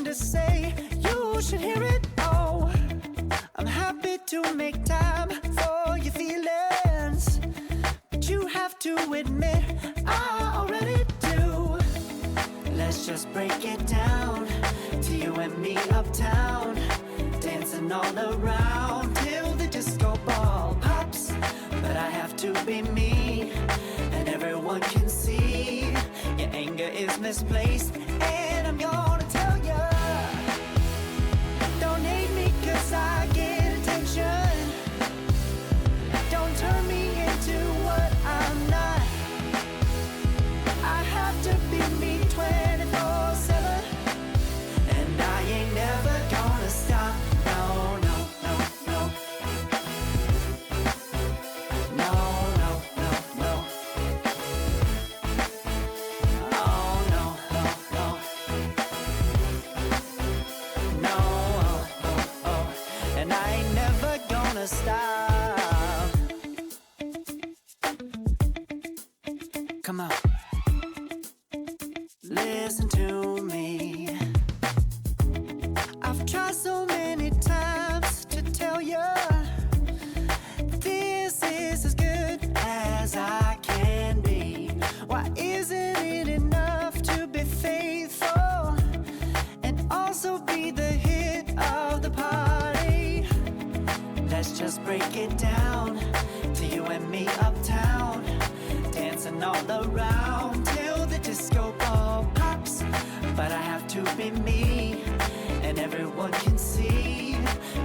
something to say, you should hear it. Oh, I'm happy to make time for your feelings, but you have to admit I already do. Let's just break it down to you and me uptown, dancing all around till the disco ball pops. But I have to be me, and everyone can see your anger is misplaced. And I'm gonna tell ya, don't hate me 'cause I get attention. Don't turn me into what I'm not. I have to be me 24/7, and I ain't never gonna stop. No, no, no, no. No, no, no, no. Oh, no, no, no. No, oh, oh, oh. And I ain't never gonna stop. Come on. Listen to me. I've tried so many times to tell you this is as good as I can be. Why isn't it enough to be faithful and also be the hit of the party? Let's just break it down to you and me uptown, dancing all around till the disco ball pops. But I have to be me, and everyone can see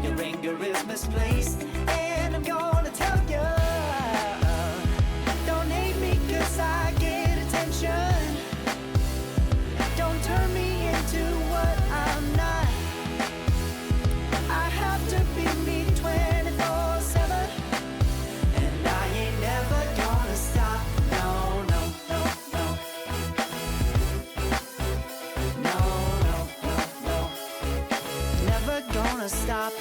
your anger is misplaced. And I'm gonna tell you, don't hate me 'cause I get attention. Don't turn me into what I'm not. I have to be me 24/7, and I ain't never gonna stop. No, no, no, no. No, no, no, no. Never gonna stop.